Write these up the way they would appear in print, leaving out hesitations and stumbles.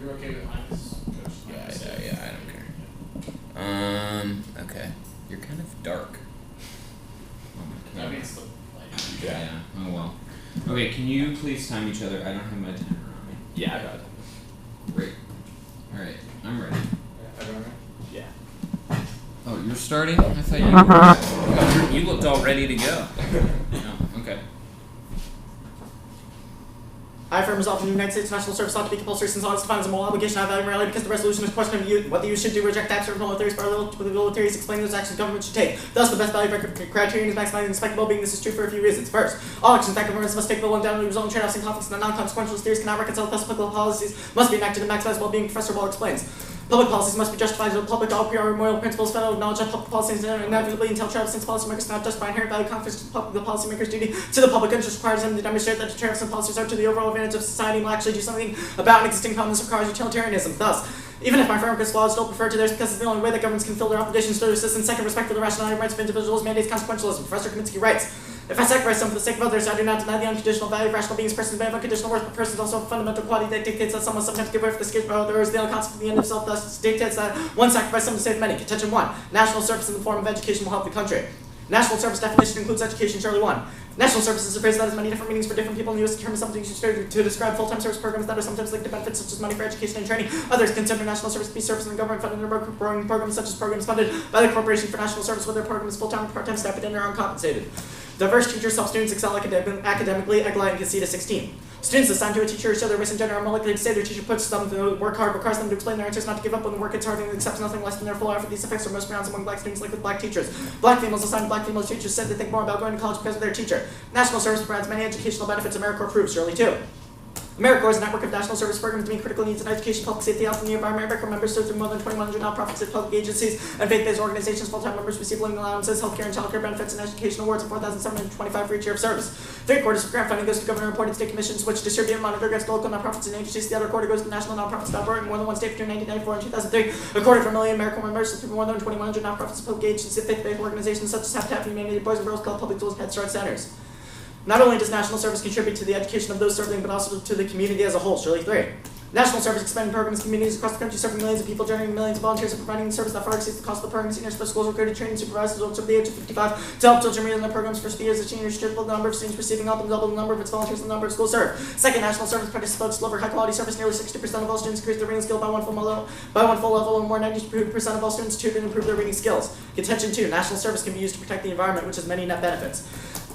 You're okay with minus, Coach? Yeah, I don't care. Okay. You're kind of dark. That means the light. Yeah. Oh well. Okay, can you please time each other? I don't have my timer on me. Yeah, I got it. Great. Alright, I'm ready. Everyone ready? Yeah. Oh, you're starting? I thought you you looked all ready to go. No, okay. I affirm resolved in the United States National Service ought to be compulsory since law defines a moral obligation. I value morality because the resolution is a question of what the youth should do, reject acts of militaries, parallel to the militaries, explain those actions government should take. Thus, the best value criterion is maximizing expected well-being. This is true for a few reasons. First, all actions that governments must take will undoubtedly result in trade-offs and conflicts, and the non-consequentialist theories cannot reconcile. Thus, applicable policies must be enacted to maximize well-being. Professor Wall explains. Public policies must be justified to the public. All priori moral principles founded on knowledge of public policies inevitably entail trade-offs since policymakers cannot justify inherent value conflicts to the public. The policymaker's duty to the public interest requires them to demonstrate that the trade-offs and policies are to the overall advantage of society and will actually do something about an existing problem. This requires utilitarianism. Thus, even if my framework is flawed, I still prefer to theirs because it's the only way that governments can fill their obligations to their citizens. Second, respect for the rationality and rights of individuals mandates consequentialism. Professor Kaminsky writes, if I sacrifice some for the sake of others, I do not deny the unconditional value of rational beings. Persons may have unconditional worth, but persons also have a fundamental quality that dictates that some must sometimes give way for the sake of others. The concept of the end of self thus dictates that one sacrifice some to save many. Contention 1. National service in the form of education will help the country. National service definition includes education. Shirley 1. National service is a phrase that has many different meanings for different people in the U.S. The term is something used to describe full-time service programs that are sometimes linked to benefits such as money for education and training. Others consider national service to be service in the government-funded programs such as programs funded by the Corporation for National Service, whether their program is full-time or part-time staff and are uncompensated. Diverse teachers help students excel academically. Eglite and Casita 16. Students assigned to a teacher show their race and gender are more likely to say their teacher puts them to work hard, requires them to explain their answers, not to give up when the work gets hard, and accepts nothing less than their full effort. These effects are most pronounced among black students, like with black teachers. Black females assigned to black female teachers said they think more about going to college because of their teacher. National service provides many educational benefits. AmeriCorps proves. Shirley 2. AmeriCorps is a network of national service programs to meet critical needs in education, public safety, health, and the environment. AmeriCorps members serve through more than 2,100 nonprofits and public agencies and faith-based organizations. Full-time members receive living allowances, healthcare and childcare benefits, and education awards of $4,725 for each year of service. 3/4 of grant funding goes to governor-appointed state commissions, which distribute and monitor grants to local nonprofits and agencies. The other quarter goes to national nonprofits that work in more than one state between 1994 and 2003. A quarter of a million AmeriCorps members through more than 2,100 nonprofits and public agencies and faith-based organizations such as Habitat for Humanity, Boys and Girls Club, Public Schools, and Head Start centers. Not only does national service contribute to the education of those serving, but also to the community as a whole. Shirley 3. National service expanding programs in communities across the country, serving millions of people, generating millions of volunteers, and providing service that far exceeds the cost of the program. Seniors for schools recruited training supervisors over the age of 55 to help children read in their programs. For years, the seniors tripled the number of students receiving help and doubled the number of its volunteers and the number of schools served. Second, national service participants deliver high-quality service. Nearly 60% of all students increase their reading skill by one full level, and more 90% of all students tutored and improve their reading skills. Contention 2. National service can be used to protect the environment, which has many net benefits.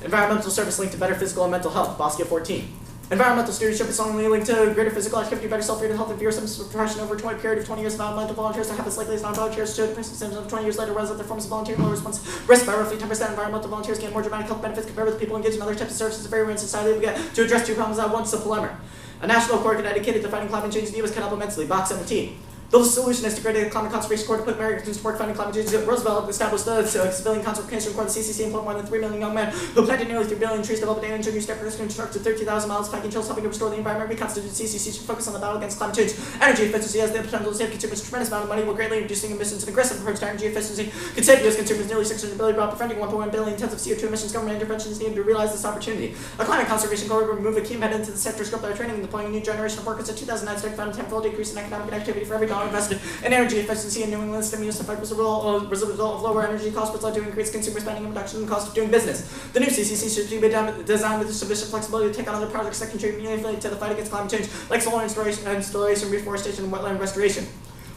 Environmental service linked to better physical and mental health. Boskia 14. Environmental stewardship is strongly linked to greater physical activity, better self-rated health, and fewer symptoms of depression. Over a period of 20 years, environmental volunteers are half as likely as non-volunteers to depressive symptoms. 20 years later, whereas other forms of volunteering low response risk by roughly 10%. Environmental volunteers gain more dramatic health benefits compared with people engaged in other types of services. Very rare in society we get to address two problems at once. Simple lemmer. A national corps dedicated to fighting climate change in the U.S. can help immensely. Box 17. The solution is to create a climate conservation corps to put Americans to work fighting climate change. Roosevelt established the Civilian Conservation Corps, the CCC, employed more than 3 million young men who planted nearly 3 billion trees, developed an engineering step constructed 30,000 miles of hiking trails, helping to restore the environment. Reconstituted CCC should focus on the battle against climate change. Energy efficiency has the potential to save consumers a tremendous amount of money while greatly reducing emissions. An aggressive approach to energy efficiency could save U.S. consumers nearly $600 billion while preventing 1.1 billion tons of CO2 emissions. Government intervention is needed to realize this opportunity. A climate conservation corps will remove a key impediment to the sector, scope their training, and deploying a new generation of workers. In 2009, study found a tenfold decrease in economic activity for every dollar invested in energy efficiency in New England. Stimulus effect was a result of lower energy costs, which led to increased consumer spending and reduction in the cost of doing business. The new CCC should be designed with sufficient flexibility to take on other projects that contribute meaningfully to the fight against climate change, like solar installation, reforestation, and wetland restoration.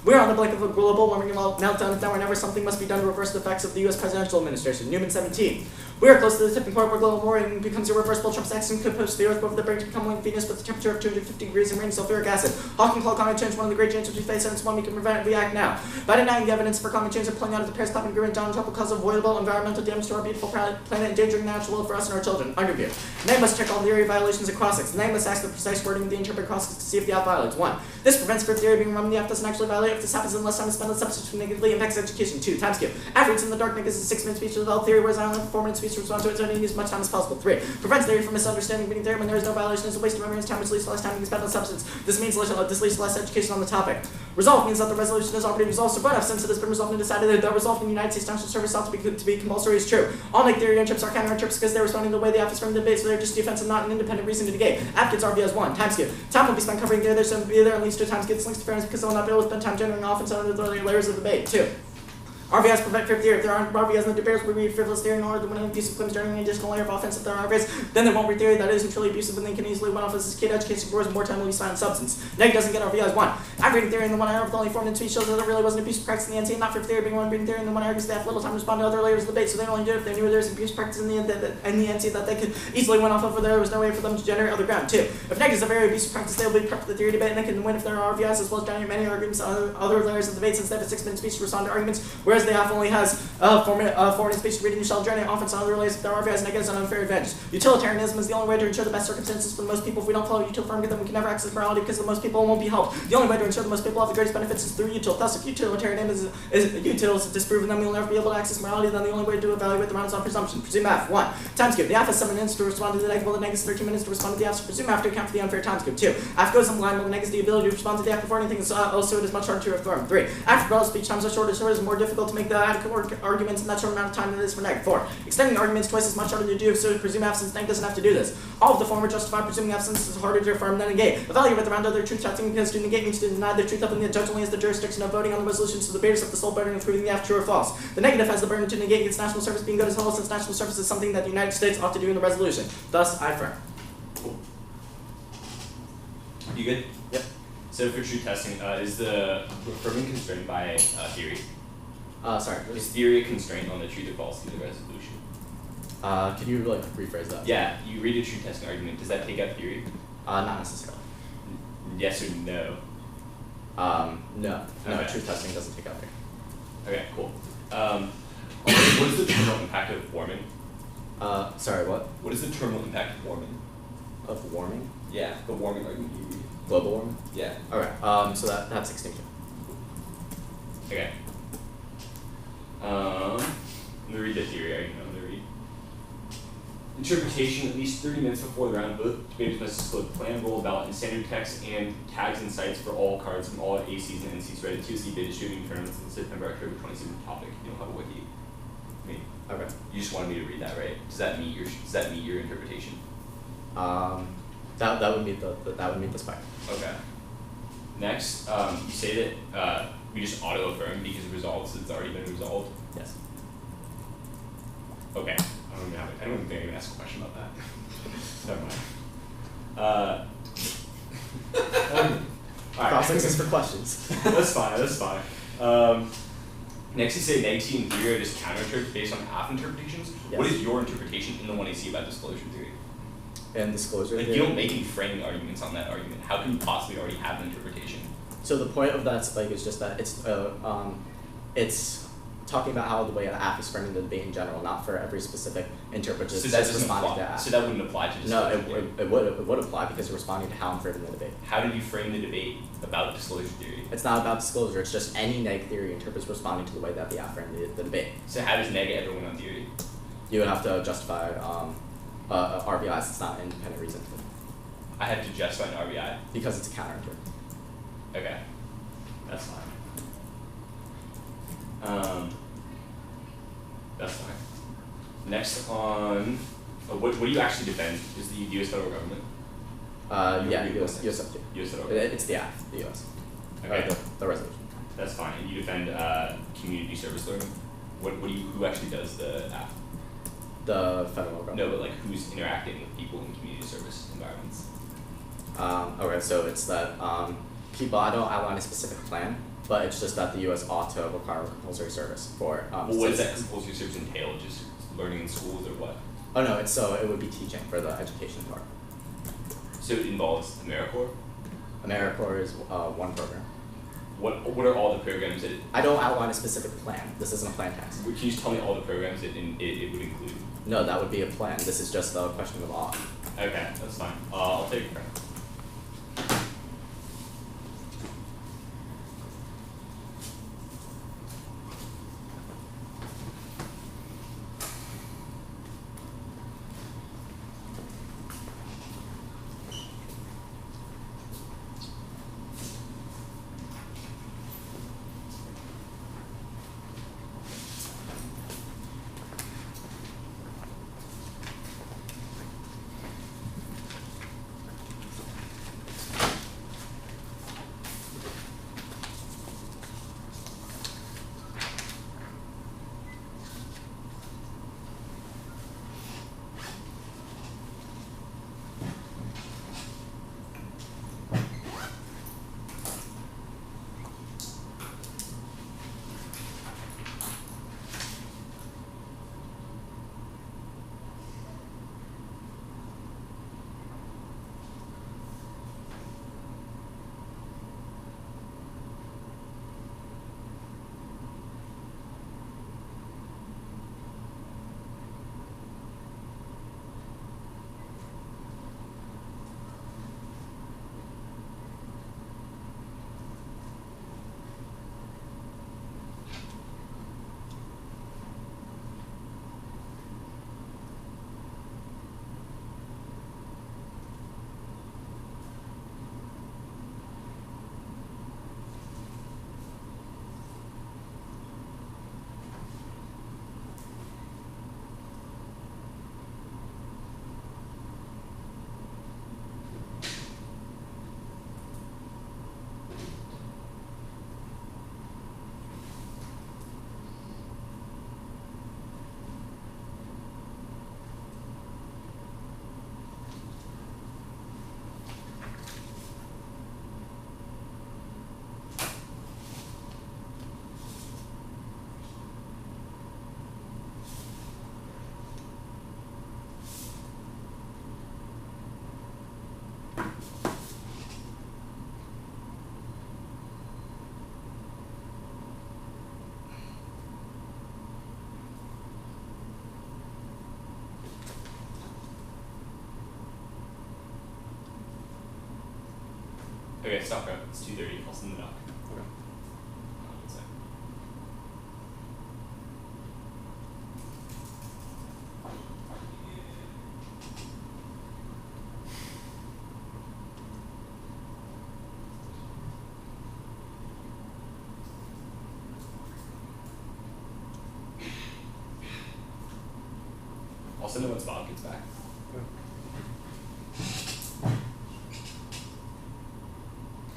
We are on the brink of a global warming meltdown. If now or never, something must be done to reverse the effects of the U.S. presidential administration. Newman 17. We are close to the tipping point where global warming becomes irreversible. Trump's action could push the Earth over the brink to become like Venus with a temperature of 250 degrees and raining sulfuric acid. Hawking called climate change one of the great dangers we face, and it's one we can prevent and react now. By denying the evidence for climate change and pulling out of the Paris Climate Agreement, Donald Trump will cause avoidable environmental damage to our beautiful planet, endangering the natural world for us and our children. Underview. They must check all the area violations of crossings. They must ask the precise wording of the interpreted crossings to see if the app violates. 1. This prevents fifth theory being run. The app doesn't actually violate. If this happens in less time is spent on substitutes, negatively impacts education. 2. Time skip. Average in the dark makes a 6-minute speech to develop theory, whereas I only have a 4-minute speech to respond to it, so I need to use as much time as possible. 3. Prevents theory from misunderstanding reading theory when there is no violation. Is a waste of memory time, which leads to less time being spent on substance. This leads to less education on the topic. Resolve means that the resolution is already resolved, so enough since it has been resolved and decided that resolved in the United States National Service ought to be compulsory is true. All Nick theory internships are counter-internships because they're responding to the way the app is framed in the debate, so they're just defense and not an independent reason to negate. App gets RV as 1. Time skip. Time will be spent covering theory, so be there only leads to times gets links to fairness because they'll not be able to spend time generating offense on the layers of debate. 2. RVS prevent fifth theory. If there aren't RVS and the debaters will read frivolous theory in order to win an abusive claims during an additional layer of offense. If there are RVS, then they won't read theory that isn't truly abusive, and they can easily win off as kid education boards more time will be silent substance. Neg doesn't get RVS 1. I'm reading theory in the 1 hour with only formed in speech shows that there really wasn't abusive practice in the NC, and not fifth theory being one reading theory in the 1 hour because they have little time to respond to other layers of debate, so they only do it if they knew there's abuse practice in the NC that they could easily win off of, or there was no way for them to generate other ground. 2. If Neg is a very abusive practice, they'll be prepped for the theory debate, and they can win if there are RVS as well as generate many arguments on other layers of debate since they have a 6-minute speech to respond to arguments, whereas the F only has 4-minute speech to read and shall generate offense on other layers if there are RVS, and against an unfair advantage. Utilitarianism is the only way to ensure the best circumstances for the most people. If we don't follow util firm, then we can never access morality because the most people won't be helped. The only way to ensure the most people have the greatest benefits is through util. Thus, if utilitarianism is disproven, then we will never be able to access morality. Then the only way to evaluate the round is on presumption. Presume F. 1. Time skip. The F has 7 minutes to respond to the neg, while the neg is 13 minutes to respond to the F. So presume F to account for the unfair time skip. 2. F goes in line, while the neg is the ability to respond to the F before anything is also it is much harder to affirm. 3. After rebuttal speech times are shorter, so it is more difficult to make the adequate arguments in that short amount of time than it is for neg. 4. Extending arguments twice is much harder to do, so presume F since neg doesn't have to do this. All of the former justify presuming F since it's harder to affirm than negate. Evaluate the round of their truth testing because to negate means to deny their truth up, and the judge only has the jurisdiction of voting on the resolution, so the debaters have the sole burden of proving the F true or false. The negative has the burden to negate against national service being good as whole, since national service is something that the United States ought to do in the resolution. Thus, I affirm. Cool. You good? Yep. So for truth testing, is the affirming constrained by theory? Sorry. Is theory a constraint on the truth or falsity of the resolution? Can you rephrase that? Yeah, you read a truth testing argument. Does that take out theory? Not necessarily. Yes or no? No. Okay. Truth testing doesn't take out there. Okay, cool. What is the terminal impact of warming? Sorry, what? What is the terminal impact of warming? Of warming? Yeah, the warming argument you read. Global warming? Yeah. Okay, so that's extinction. Okay. Let me read the theory argument. Interpretation, at least 30 minutes before the round, both debaters must disclose plan, roll, ballot, and standard text, and tags and sites for all cards from all ACs and NCs read to see bid distributing tournaments in September, October 27th topic. You don't have a wiki. Okay. You just wanted me to read that, right? Does that meet your interpretation? That would meet the spec. Okay. Next, you say that we just auto affirm because it's already been resolved. Yes. Okay. I don't even think I can ask a question about that. Never mind. Cross links for questions. That's fine. Next, you say neg T and theory are just counterinterpreted based on half interpretations. Yes. What is your interpretation in the 1AC about disclosure theory? And disclosure Like, theory? you don't make any framing arguments on that argument. How can you possibly already have an interpretation? So the point of that spike is just that it's talking about how the way an app is framing the debate in general, not for every specific interpretation. So that doesn't responding apply. to that. So that wouldn't apply to disclosure theory. No, it would apply because you're responding to how I'm framing the debate. How did you frame the debate about disclosure theory? It's not about disclosure. It's just any neg theory interprets responding to the way that the app framed the debate. So how does neg ever win on theory? You would have to justify RBIs. It's not an independent reason. I have to justify an RBI? Because it's a counterintuitive. Okay. That's fine. That's fine. Next on, what do you actually defend? Is the U.S. federal government? US FD. U.S. federal government. It's the act, the US. Okay. The resolution. That's fine. And you defend community service learning? Who actually does the app? The federal government. No, but like who's interacting with people in community service environments? Okay, so it's that people, I don't outline a specific plan, but it's just that the U.S. ought to require compulsory service for Well, what does that citizens. compulsory service entail? Just learning in schools or what? Oh no, it would be teaching for the education part. So it involves AmeriCorps? AmeriCorps is one program. What are all the programs that I don't outline a specific plan. This isn't a plan text. Can you just tell me all the programs it would include? No, that would be a plan. This is just a question of law. Okay, that's fine. I'll take it. Okay, stop crap. It's 2:30. I'll send the doc. Okay. One sec. I'll send it once Bob gets back.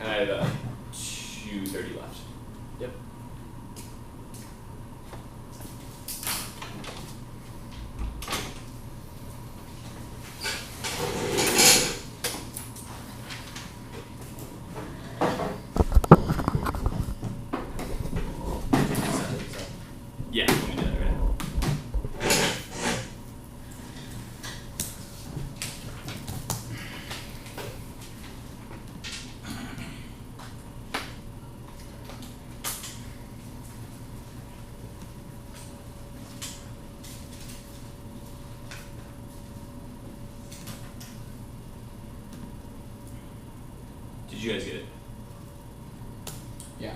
And I have 2:30 left. Yep. Yeah, let me do that right now. Did you guys get it? Yeah.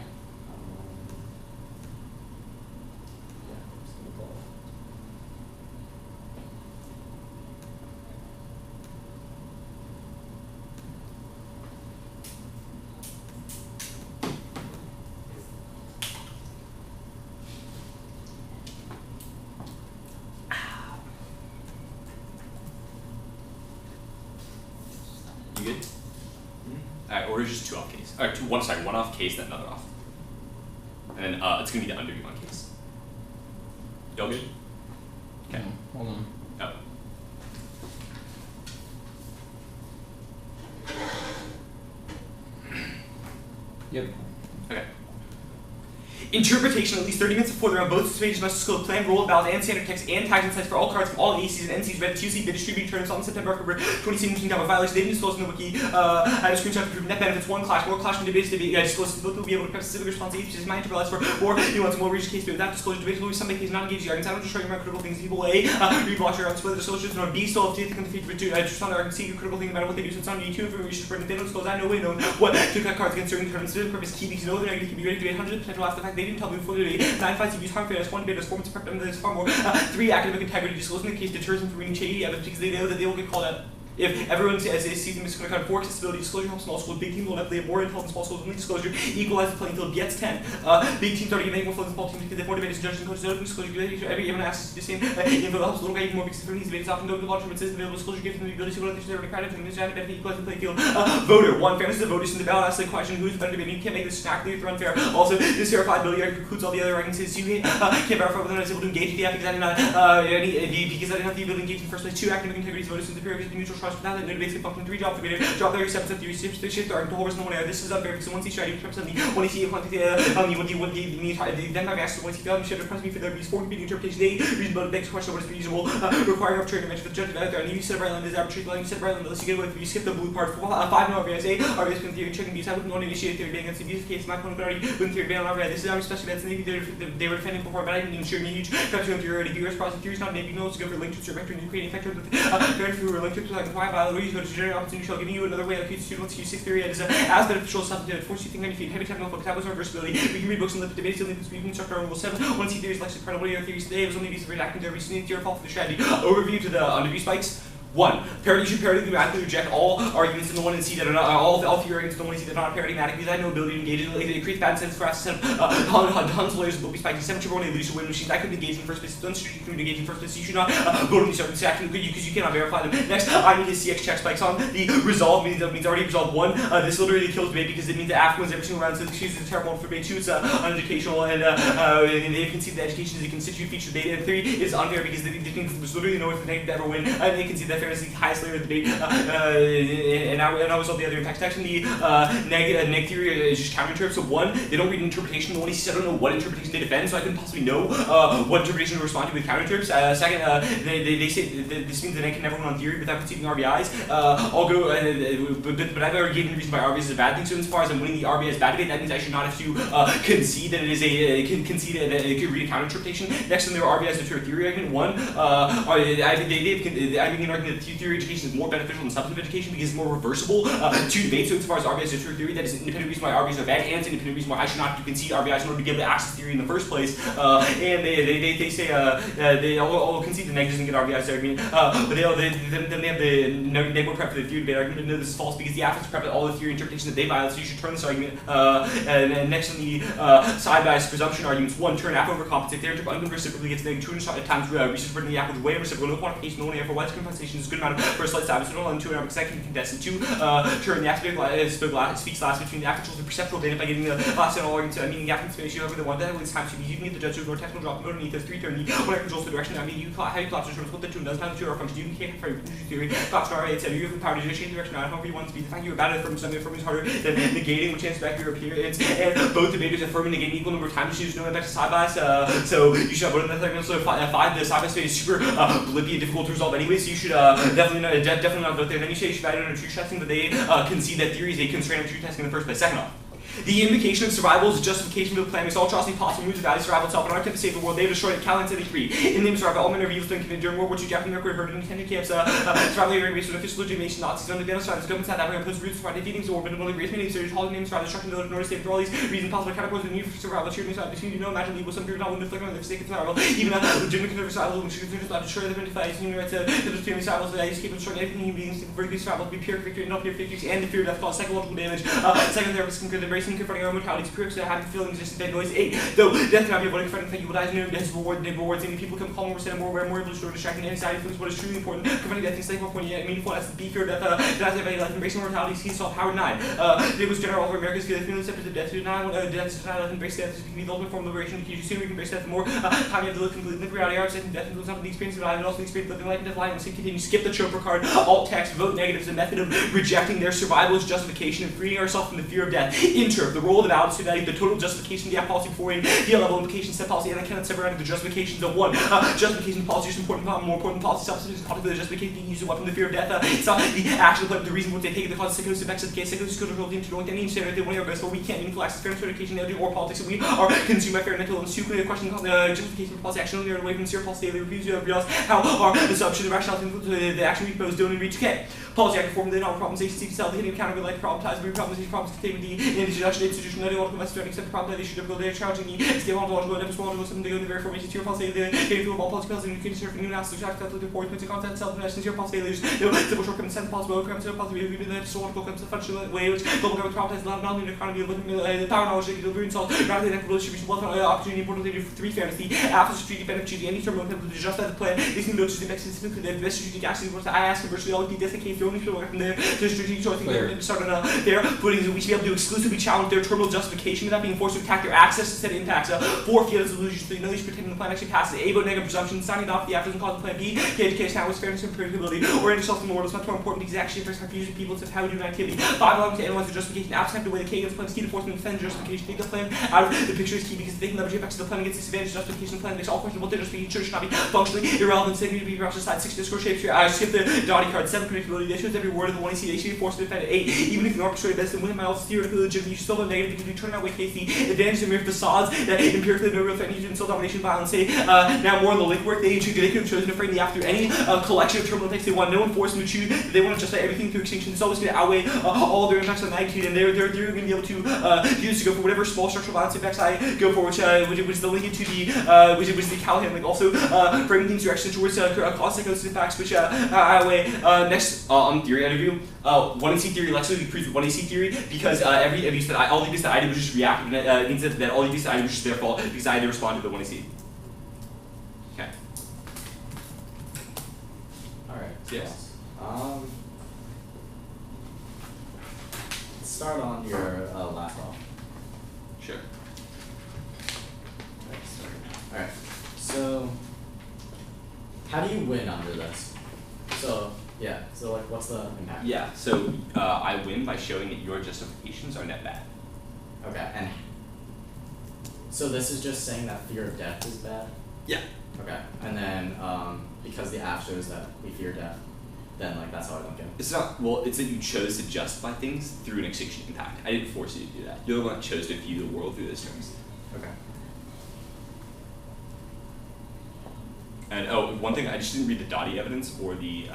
You good? Alright, or just 2 off case. Alright, 1 off case, then another off. And then it's gonna be the under one case. Y'all good? Okay. Hold on. Oh. Yep. Okay. Interpretation at least 30 minutes before the round. Both pages must disclose planned rule of balance and standard text and tags and sites for all cards from all ACs and NCs read to UC bid distributed tournaments on September, October 2017. Down with violations they didn't disclose in the wiki. I have a screenshot of proof net benefits 1 clash, more clash from debates to be disclosed. Both will be able to prep specific response to each, which is my interpolation for more nuance, more reach case, but without disclosure. Debates will be some cases not engaged the arguments. I don't just show you my critical things. People A, read watch your whether disclosures, nor B, still have to come to feed to respond to arguments. C, critical thing about what they do. So it's on you, 2 information spread. If they don't disclose, I know way known what to cut cards against certain tournaments. Specific purpose key because you know they're going to be ready to debate 100 potential after the fact they didn't tell me before the debate. 9 fights, you use harm fairness, 1 debaters, 4 prep them, there's far more. 3 academic integrity, disclosing the case deters them from reading shady evidence because they know that they will get called out. If everyone sees them as going to 4 accessibility, disclosure helps small schools, big teams will have more intel than small schools, only disclosure equalize the playing field, gets 10. Big teams already make more flow than small teams because they have more debaters and judges and coaches, no disclosure, everyone access to the same info helps little guy even more because for these debates often go to launch and available disclosure gives them the ability to go to the credit and benefit equalize the playing field. Voter, 1, fairness of the voters in the ballot, asks the question who's better debating, you can't make this snack or unfair. Also, this verifiability includes all the other arguments, you can't verify whether or not it's able to engage the because I did not because I didn't have the ability to engage in the first place. 2, academic integrity voters in the period of neutral trust without that no debates. 3, drop the video, drop 37% theory, shift the argument, the whole rest of the one. This is unfair because once you try to represent the when you see what the then I've asked once you feel should impress me for their views 4 competing interpretation 8 reasonable the next question what is reasonable requiring arbitrary dimension for the judge out there and you said right line is arbitrary you said right line unless you get away if you skip the blue part 5 no RBS 8 RBS con theory checking views I wouldn't want to initiate theory against the abuse case my opponent already wouldn't theory ban on RBS this is our special events they were defending before but I didn't even share me huge capture of theory viewers process theories not maybe notes to go for link to vector and creating factors with very few were linked to like why biology go to generate opportunity shall giving you another way like student wants to use 6 theory as beneficial substantive force you think 90 feet heavy technical focus that was our versatility we can read books and live debates and we can construct our own rule 7 1 see theories lecture credit what are your theories today it was only these very acting theories need your fault for the strategy overview to the underview spikes 1. Parity should paradigmatically reject all arguments in the 1 and C that are not all theory arguments in the 1 and C that are not paradigmatic because I have no ability to engage in it. It creates bad sense for us to send tons of layers of be spiking 7 triple leadership win machines. I couldn't engage in first place. Don't you couldn't engage in first place. You should not vote on these arguments because you cannot verify them. Next, I need a CX check spikes on the resolve means already resolved 1. This literally kills debate because it means that after wins every single round. So this is a terrible one for debate. 2. It's uneducational and they concede that education is a constituent feature of debate. And 3 is unfair because they think there's literally no way for them to ever win. And they concede that fairness is the highest layer of the debate. And I was all the other impacts. Actually, neg theory is just counterintuitive. So 1, they don't read interpretation. The 1 is I don't know what interpretation they defend, so I couldn't possibly know what interpretation to respond to with counterintuitives. 2nd, they say that this means that neg can never win on theory without conceding RBIs. I'll go, but I've already given the reason why RBIs is a bad thing. So insofar as I'm winning the RBIs bad debate, that means I should not have to concede that it is concede that it could read a counterinterpretation. Next, on their RBIs deter theory argument 1. I think an argument that theory education is more beneficial than substantive education because it's more reversible to debate. So as far as RBIs is true theory, that is an independent reason why RBIs are bad, and it's an independent reason why I should not concede RBIs in order to give the access theory in the first place. And they say they all concede the negatives and get RBIs argument, but they have the negative prep for the theory debate argument. No, this is false because the affirms prep all the theory interpretation that they violate. So you should turn this argument. And next in the side bias presumption arguments, 1, turn app overcompensate. Their interpret reciprocally gets negative 200 times research burden the app with way of reciprocal. No quantification, only for widescreen compensation is a good amount for a slight side. So no 2 and second contestant. 2, turn the app speaks last between the app controls and perceptual data by getting the last and all arguments. Meaning the app can space you over the one that is time to be. You can get the judge to ignore technical drop mode underneath. 3, turn the one controls the direction. I mean, you how you collapse determines what the 2 does. Not the 2 are functions. You can for theory. Collapse RA, etc. You have the power to change the direction however you want to be. The fact you're bad at affirming something affirming is harder than negating, which ends back your appearance. And both debaters affirming negating equal number of times. There's no impact to side bias. So you should have voted in the so 5. The side bias is super blippy and difficult to resolve anyway. So you should definitely not vote there. And then you say you should validate under truth testing, but they concede that theory is a constraint of truth testing in the first place. Second off, the invocation of survival is a justification for the plan makes all atrocity possible, moves the value of survival itself, and attempt to save the world. They have destroyed it. Callan 73. In the name of survival, all men are evils done committed during World War II. Japanese military heard in intended camps. Survival area based on official legitimation. Nazis on the genocide. The government South Africa opposed roots for defeating the war, but only race many serious holiday names survival destruction in order to save for all these reasons possible. Categories the need for survival. Cheering inside between you know imagine evil some people not willing to flicker on their sake of survival. Even a legitimate conservative survival which is just to destroy the identified human rights to the survival that is capable of destroying anything human beings to vertically survival to be pure victory and not pure victories and the fear of death cause psychological damage. Second therapists can embracing confronting our own mortality. Critics that have feeling existence dead noise. 8. Though death cannot be avoided, confronting you will die. No death is reward. They rewards. Any people come calm more sad more aware, more able to store distracting anxiety feelings. What is truly important? Confronting death things like more poignant, meaningful. That's the be fear of death. Death everybody life, embracing mortality. See self power 9. It was general over America's good feeling acceptance of death. To deny death is denial. Embrace death is the ultimate form of liberation. The sooner we can embrace death, the more time you have to live completely live reality. Our second death includes not the experience of life, but also the experience of living life and death. Life and continue. Skip the Chopra card. Alt text. Vote negative is a method of rejecting their survival as justification and freeing ourselves from the fear of death. Inter. The role of the valid to value the total justification of the policy before the level implication set policy, and I cannot separate out the justifications of 1. Justification policy is important, more important policy substance is called the justification being used to weapon the fear of death. It's not the actual but the reason what they take the cause of psychosis effects of the case. Psychosis could result in to doing any standard they want to best, but we can't meaningful access fairness education or politics. We are consumed by fair and mental illness. 2. The question called the justification of policy action only away from zero policy. They refuse to realize how our assumption of rationality the action we propose don't reach. Okay. Policy action formulated on problems they seek to solve the hitting counter with like problems these problems contain the institution that they want to come accept the problem that they should have they're challenging the stable ontological and epistemological system to go in the very formation to your policy the feel of all policy pills and you can serve new analysis to the report to content self investments your policy failures no simple shortcomings and possible outcomes of policy we the historical comes the functional way which global government problems not only the economy the power knowledge that deliver insult rather than equitable distribution wealth opportunity important to do 3 fairness the after strategic benefit choosing any term of to justify the plan these new notes to the specifically the best strategic actions was I ask virtually all of the case the only people from there to strategic choice they're starting their footings we should be able to exclusively challenge their terminal justification without being forced to attack their access to set impacts 4 fields of illusions 3 knowledge protecting the plan actually passes A vote negative presumption signing off the after doesn't cause the plan B the education how is fairness and predictability or any self in the world is much more important because it actually affects confusion people to how we do an activity 5 allowing to analyze the justification absent the way the Kagan's plan is key to forcing defend the justification take the plan out of the picture is key because they can leverage the effects of the plan against disadvantage justification of the plan makes all questions what their justification should not be functionally irrelevant significant to be perhaps side 6 discourse shapes here I skip the Dottie card 7 predictability that shows every word of the one you see they should be forced to defend 8 even if you are persuaded best and win my all theoretically legitimate you still have negative because you turn out way case the advantage of mere facades that empirically no real threat needs to insult domination violence say now more on the link work they could have chosen to frame the after any collection of terminal effects they want no one force them to choose they want to justify everything through extinction it's always going to outweigh all their impacts on magnitude and they're going to be able to use to go for whatever small structural violence effects I go for which is the link into the which was the Callahan link also framing things direction towards cause psychosis effects which outweigh next on theory interview 1AC theory actually proves 1AC theory because every abuse that all the abuse that I did was just reactive and it means that all the abuse that I did was just their fault because I had to respond to the 1AC. Okay. Alright. Yes. Let's start on your last off. Sure. Alright. So how do you win under this? So yeah, so like what's the impact? Yeah, so I win by showing that your justifications are net bad. Okay, and so this is just saying that fear of death is bad? Yeah. Okay, and then because the app shows that we fear death, then like that's how I don't get it. It's not, well, it's that you chose to justify things through an extinction impact. I didn't force you to do that. You're the one that chose to view the world through those terms. Okay. And oh, one thing, I just didn't read the Dottie evidence or the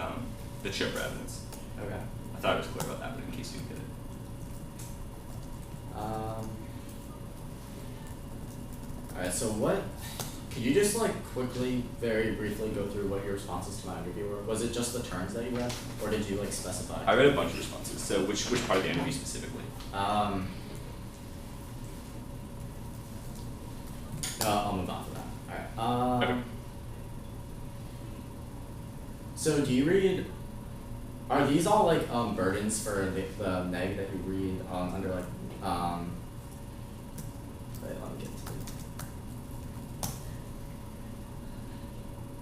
that show for evidence. Okay. I thought I was clear about that, but in case you didn't get it. Alright, so what, could you just like quickly, very briefly go through what your responses to my interview were? Was it just the terms that you read, or did you like specify? I read a bunch of responses, so which part of the interview specifically? I'll move on to that. Alright. Okay. So do you read, are these all like burdens for the neg that you read under like wait, let me get to it.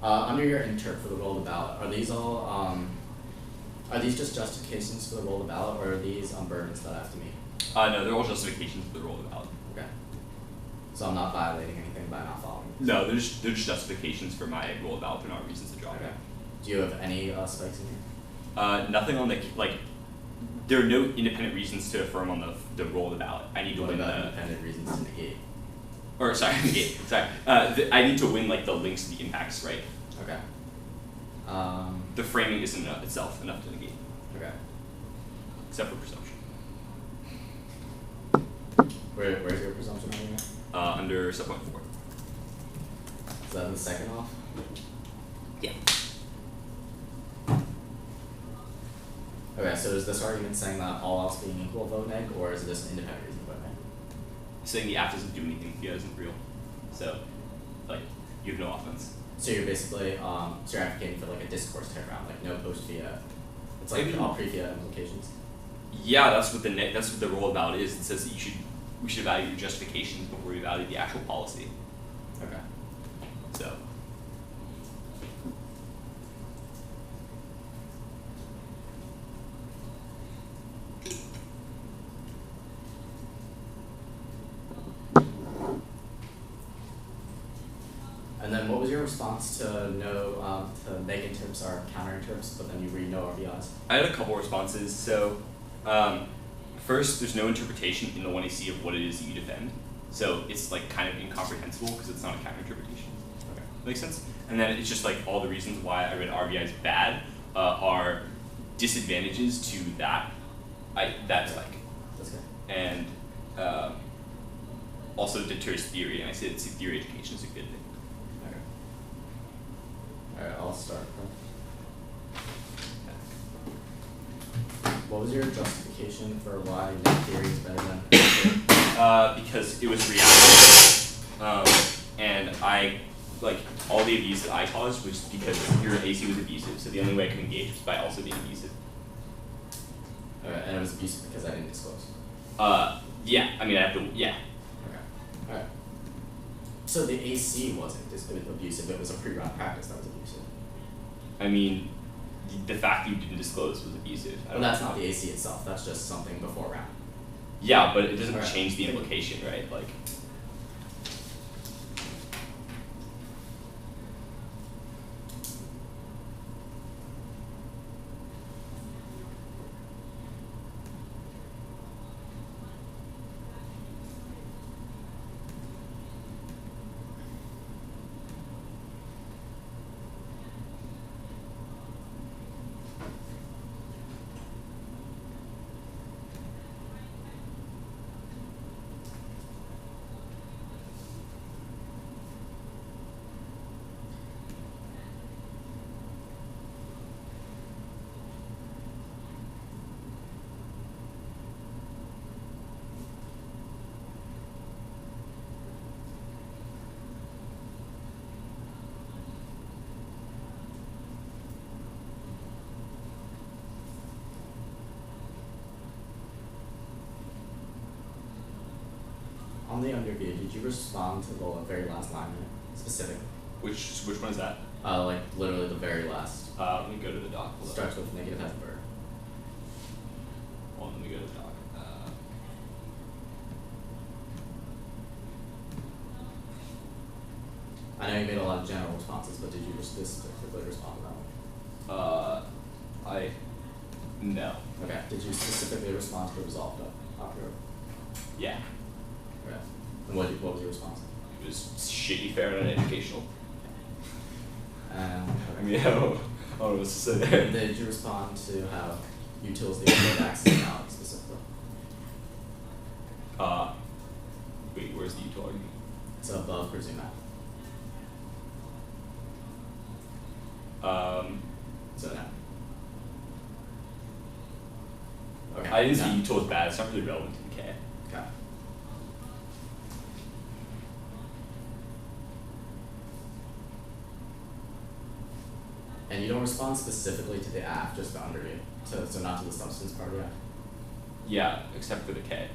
Under your interp for the roll of the ballot, are these all are these just justifications for the roll of the ballot, or are these burdens that I have to meet? No, they're all justifications for the roll of the ballot. Okay. So I'm not violating anything by not following these? No, they're just justifications for my roll of the ballot. They're not reasons to drop Okay. it. Do you have any spikes in here? Nothing on the like. There are no independent reasons to affirm on the roll of the ballot. I need to What win about the. independent reasons to negate? Or sorry, negate. Sorry. I need to win like the links to the impacts, right? Okay. The framing isn't itself enough to negate, Okay. except for presumption. Where's your presumption on here? Under subpoint 4. Is that the second off? Yeah. Okay, so is this argument saying that all else being equal, vote neg, or is it just an independent reason to vote neg? Saying the app doesn't do anything if the isn't real, so like you have no offense. So you're basically so you're advocating for like a discourse type round, like no post fiat. It's like Maybe. all pre fiat implications. Yeah, that's what the roll of ballot is. It says that we should evaluate your justifications before we evaluate the actual policy. Okay. So. And then what was your response to no to neg interps are counter interps, but then you read no RBIs? I had a couple responses. So, first, there's no interpretation in the 1AC of what it is that you defend. So it's like kind of incomprehensible because it's not a counter interpretation. Okay. Makes sense? And then it's just like all the reasons why I read RBI is bad are disadvantages to that. That's like, That's good. and also deters theory. And I said theory education is a good thing. Okay. Alright, I'll start. What was your justification for why neg theory is better than theory? Because it was reactive, and I like all the abuse that I caused was because your AC was abusive. So the only way I could engage was by also being abusive. Alright, and it was abusive because I didn't disclose. Yeah. I mean, I have to. Yeah. Okay. Alright. So the AC wasn't abusive, it was a pre-round practice that was abusive. I mean, the fact that you didn't disclose was abusive. I Well, don't that's know. not the AC itself, that's just something before round. Yeah, but it doesn't Alright. change the implication, right? Like. On the underview, did you respond to the very last line specifically? Which one is that? Like literally the very last. Let me go to the doc. Hold on. Starts with negative half verb. Hold on, let me go to the doc. I know you made a lot of general responses, but did you specifically respond to that one? No. Okay. Did you specifically respond to the resolved operator? Yeah. Okay. And what was your response? It was shitty, fair, and educational. Okay. I mean, Oh, what's to say there? Did you respond to how utils have access to knowledge specifically? Wait, where's the util argument? It's above presume F. So no. Okay. I didn't no. see util as bad. It's not really relevant to the K. Okay. And you don't respond specifically to the aff, just the underneath. So not to the substance part of the aff? Yeah, except for the K.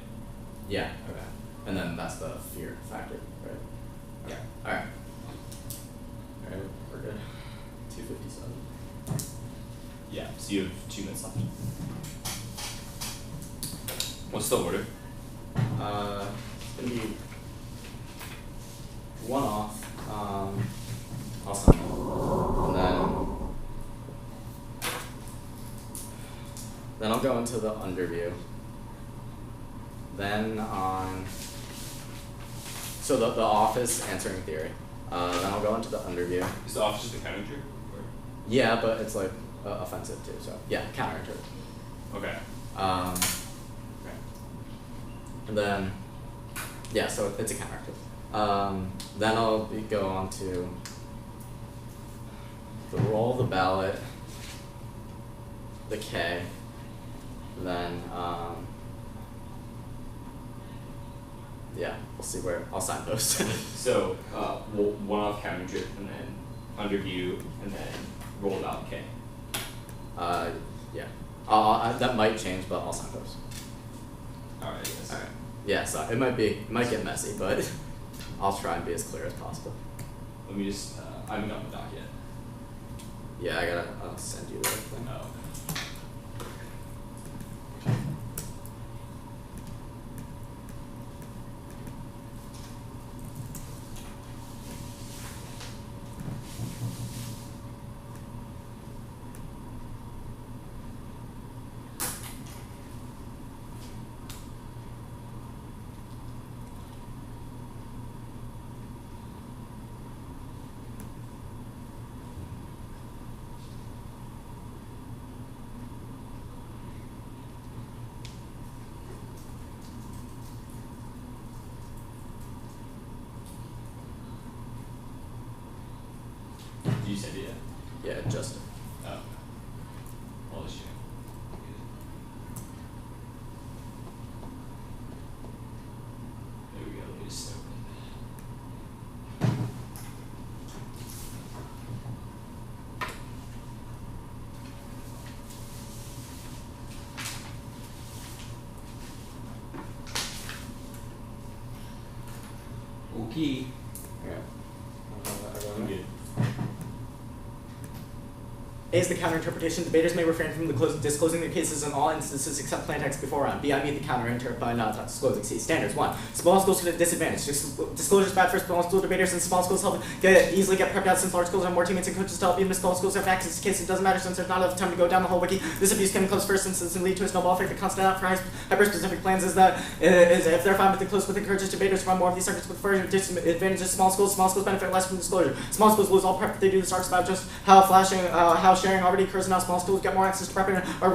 Yeah, okay. And then that's the fear factor, right? Okay. Alright. Alright, we're good. 257. Yeah, so you have 2 minutes left. What's the order? It's gonna be one off, awesome. And then I'll go into the underview. Then on, so the office answering theory. Then I'll go into the underview. Is the office just a counter trick? Yeah, but it's like offensive too, so yeah, counterintuitive. Okay. And then, yeah, so it's a counteractive. Then I'll go on to the roll of the ballot, the K, then, yeah, we'll see where I'll signpost. So, one off counter trick, and then underview, and then roll out K. Yeah. That might change, but I'll signpost. Alright, yes. Alright. Yeah, so it might get messy, but I'll try and be as clear as possible. Let me just, I haven't gotten the doc yet. Yeah, I'll send you the thing. Oh. Did you send it yet? Yeah, Justin. Oh. All this shit. There we go, let me just open it. Okay. Yeah. I'm good. A is the counterinterpretation. Debaters may refrain from disclosing their cases in all instances except plain text before round. B, I meet the counterinter by not disclosing. C, standards. 1. Small schools at a disadvantage. Disclosure is bad for small school debaters, and small schools easily get prepped out since large schools have more teammates and coaches to help. Even if small schools have access to cases, it doesn't matter since there's not enough time to go down the whole wiki. This abuse can close first instance and lead to a snowball effect. The constant out for hyper-specific plans is that if they're fine with the close, with encourages debaters to run more of these circuits with further disadvantages. Small schools benefit less from disclosure. Small schools lose all prep if they do the arcs about just how sharing already occurs in how small schools get more access to prepping are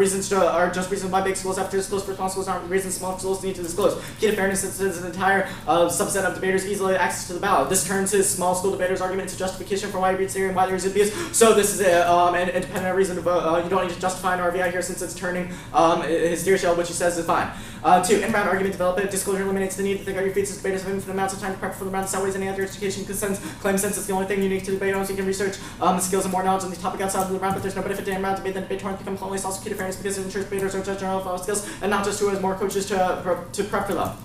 just reasons why big schools have to disclose for small schools aren't reasons small schools need to disclose. Key to fairness is an entire subset of debaters easily access to the ballot. This turns his small school debaters argument into justification for why he reads theory and why there is abuse. So this is an independent reason to vote. You don't need to justify an RVI here since it's turning his theory shell, which he says is fine. 2. In-round argument development. Disclosure eliminates the need to think on your feet since debaters have infinite amounts of time to prep for the round. This outweighs any other education claim since it's the only thing unique to debate on, so you can research the skills and more knowledge on the topic outside of the round, but there's no benefit to in-round debate. Then debate tournaments become always also key to fairness because it ensures debaters are judged on skills and not just who has more coaches to prep for them.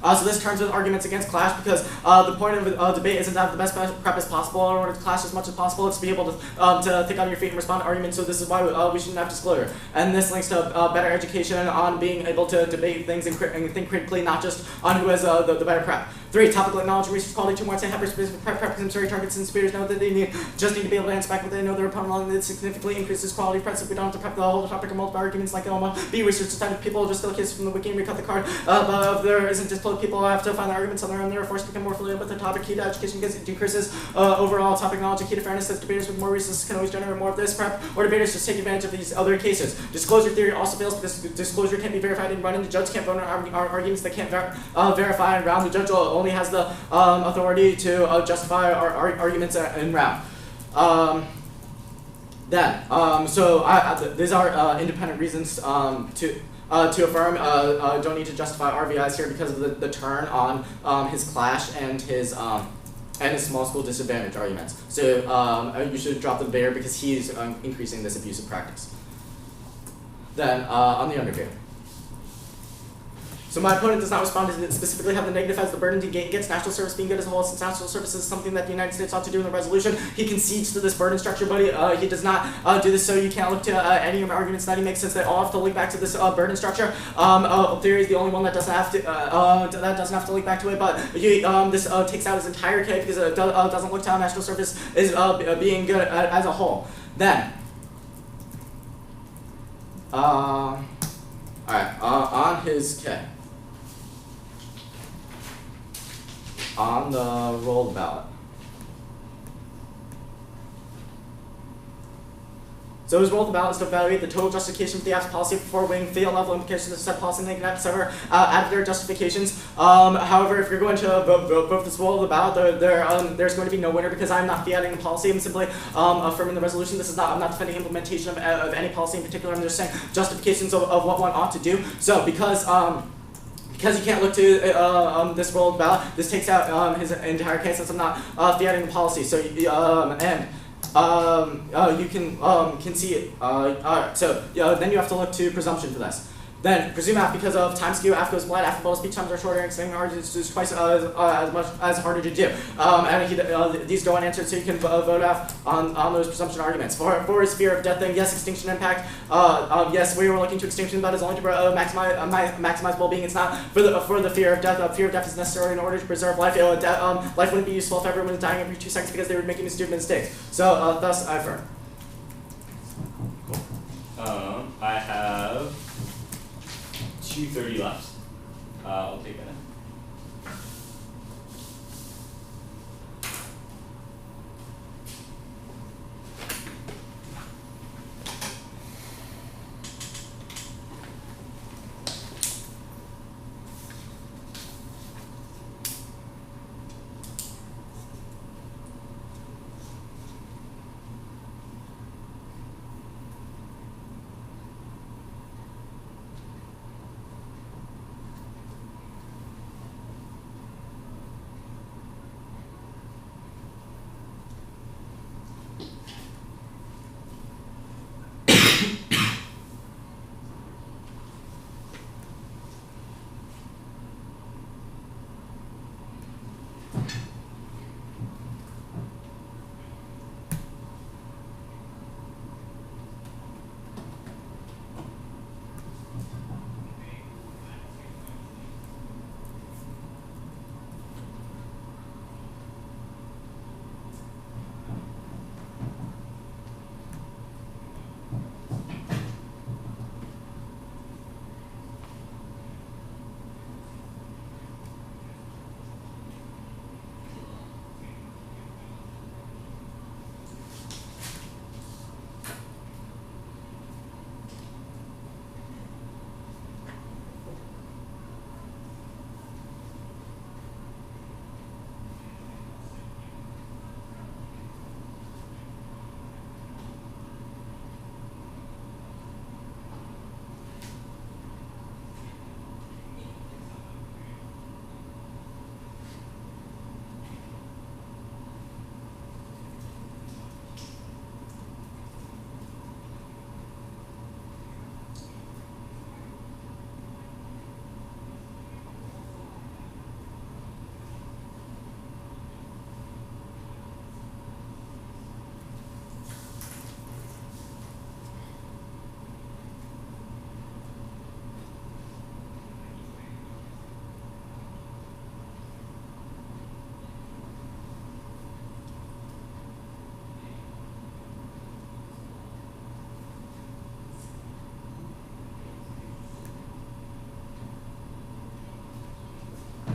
So this turns with arguments against clash because the point of debate isn't to have the best prep as possible in order to clash as much as possible. It's to be able to think on your feet and respond to arguments. So this is why we shouldn't have disclosure. And this links to better education on being able to debate things and think critically, not just on who has the better prep. 3. Topical knowledge and research quality. 2. More say hyper-specific preference targets and speakers know that they just need to be able to inspect what they know their opponent on. It significantly increases quality press if we don't have to prep the whole topic or multiple arguments like Elma. B. Research the type of people just still kids from the wiki and recut the card. But if there isn't just people have to find the arguments on their own, they are forced to become more familiar with the topic. Key to education decreases overall topic knowledge. And key to fairness is debaters with more resources can always generate more of this prep, or debaters just take advantage of these other cases. Disclosure theory also fails because disclosure can't be verified and run, and the judge can't vote on arguments that can't verify in round. The judge only has the authority to justify our arguments in round. These are independent reasons to affirm. Don't need to justify RVIs here because of the turn on his clash and his small school disadvantage arguments. So you should drop the debater because he's increasing this abusive practice. Then on the underview. So my opponent does not respond to specifically have the negative as the burden to gets national service being good as a whole, since national service is something that the United States ought to do in the resolution. He concedes to this burden structure, but he does not do this, so you can't look to any of the arguments that he makes, since they all have to link back to this burden structure. Theory is the only one that doesn't have to link back to it, but this takes out his entire case because it doesn't look to how national service is being good as a whole. Then, alright, on his K. On the rolled ballot. So his rolled ballot is to evaluate the total justification for the app's policy before weighing fail level implications of said policy, and they can have add their justifications. However, if you're going to vote this roll of the ballot, there's going to be no winner because I'm not fiating the policy. I'm simply affirming the resolution. I'm not defending implementation of any policy in particular. I'm just saying justifications of what one ought to do. So because you can't look to this rolled ballot, this takes out his entire case since I'm not fiating the policy. So you can see it. Alright, so then you have to look to presumption for this. Then presume F because of time skew. F goes blind. After both speech times are shorter, and extending arguments is twice as harder to do. These go unanswered, so you can vote F on those presumption arguments. For his fear of death thing, yes, extinction impact. Yes, we were looking to extinction, but it's only to maximize well-being. It's not for the fear of death. Fear of death is necessary in order to preserve life. Life wouldn't be useful if everyone was dying every 2 seconds because they were making stupid mistakes. So thus I affirm. I have 2:30 left. I'll take that.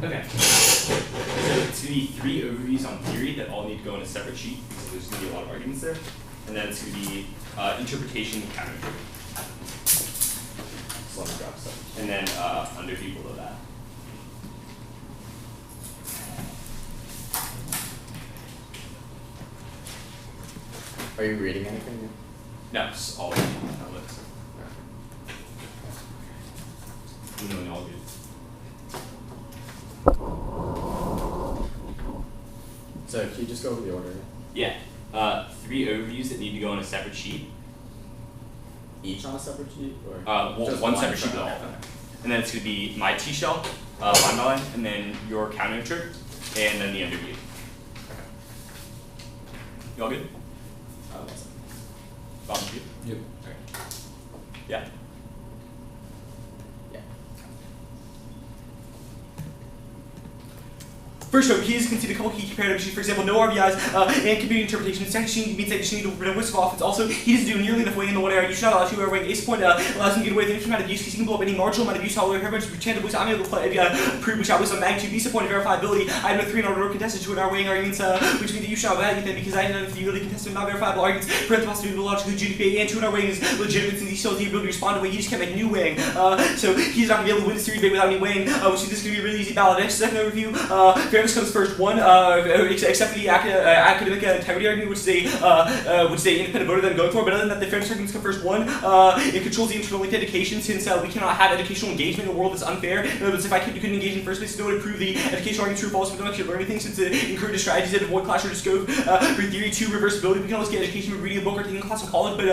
Okay. So it's going to be 3 overviews on theory that all need to go in a separate sheet because there's going to be a lot of arguments there. And then it's going to be interpretation and counterinterpretation. So let me grab stuff. And then underview below that. Are you reading anything new? No, it's all outlets. No, all good. So can you just go over the order? Yeah. 3 overviews that need to go on a separate sheet. Each on a separate sheet? Or Well, just one separate sheet for with all. okay. And then it's going to be my T-shell, line by line, and then your counter, and then the underview. Okay. You all good? That's it. Bottom view? Yep. Okay. Yeah. Yeah. First up, keys can see a couple key comparative issues. For example, no RBIs and computing interpretation. This actually means that you need to whisk of offense. Also, he doesn't do nearly enough weighing in the one area. You should not allow 2 weighing. Ace point allows him to get away with an infinite amount of use because he can blow up any marginal amount of use. However, pretend to boost. I'm able to prove which I was on magnitude. Visa point of verifiability. I have no 3 in order contested 2 in our weighing arguments, which means that you shall value them because I didn't know if you really contested not verifiable arguments. Prevent the possibility of logical GDPA and 2 in our weighing is legitimate since he still has the ability to respond to weighing. You just can't make new weighing. So he's not going to be able to win this theory debate without any weighing, which means this is going to be a really easy ballot. Next, second overview. Fairness comes first. 1. Except for the academic integrity argument, which is a independent voter that I'm going for. But other than that, the fairness arguments come first. 1. It controls the internal link to education, since we cannot have educational engagement in a world that's unfair. In other words, if you couldn't engage in the first place, no way to prove the educational argument true or false. We don't actually learn anything, since it encourages strategies that avoid clash or scope. For theory 2, reversibility. We can always get education by reading a book or taking a class in college, but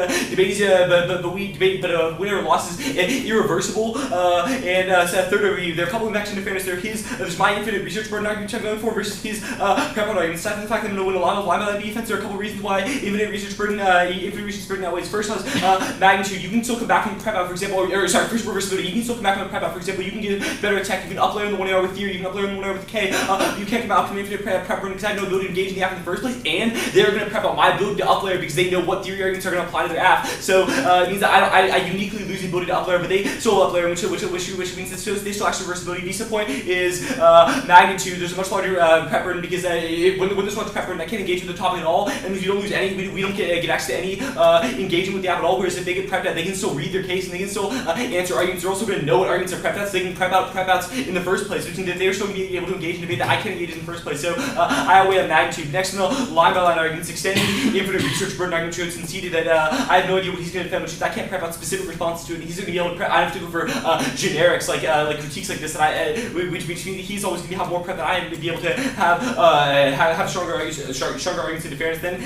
win or loss is irreversible. Third overview. They're a couple of actions to fairness. There's my infinite research burden argument which I'm going for versus his prep argument. Aside from the fact that I'm going to win a lot of line by line defense, there are a couple of reasons why infinite research burden outweighs. First has magnitude. You can still come back from prep out, for example, first reversibility. You can still come back from the prep out, for example. You can get better attack. You can up layer in the 1AR with theory. You can up layer in the 1AR with K. You can't come out from infinite prep burden because I have no ability to engage in the app in the first place, and they're going to prep out my ability to up layer because they know what theory arguments are going to apply to their app. So it means that I uniquely lose the ability to up layer, but they still up layer, which means that they still actually reversibility. Visa point is magnitude. There's a much larger prep burden because when there's much prep burden, I can't engage with the topic at all, and if you don't lose any, we don't get access to any engagement with the app at all. Whereas if they get prepped out, they can still read their case and they can still answer arguments. They're also going to know what arguments are prepped out, so they can prep outs in the first place, which means that they're still going to be able to engage in debate that I can't engage in the first place. So I outweigh on magnitude. Next, in the line by line arguments, extending infinite research burden argument shows conceded that I have no idea what he's going to defend, which is I can't prep out specific responses to it. He's going to be able to prep. I have to go for generics like critiques like this, that which means he's always going to have more prep than I am to be able to have stronger arguments into fairness. Then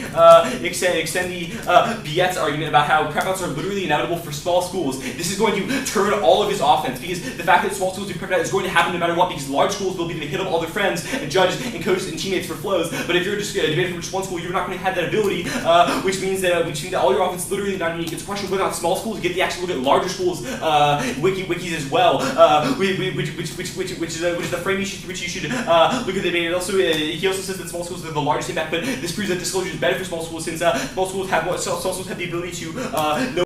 extend the Biet's argument about how prep outs are literally inevitable for small schools. This is going to turn all of his offense because the fact that small schools do prep out is going to happen no matter what, because large schools will be the hit of all their friends and judges and coaches and teammates for flows. But if you're just debating for just one school, you're not going to have that ability, which means that all your offense is literally not unique. It's a question of whether or not small schools get the actual look at larger schools wikis as well, which is the frame which you should look at the debate. Also, he also says that small schools are the largest impact, but this proves that disclosure is better for small schools since small schools have the ability to know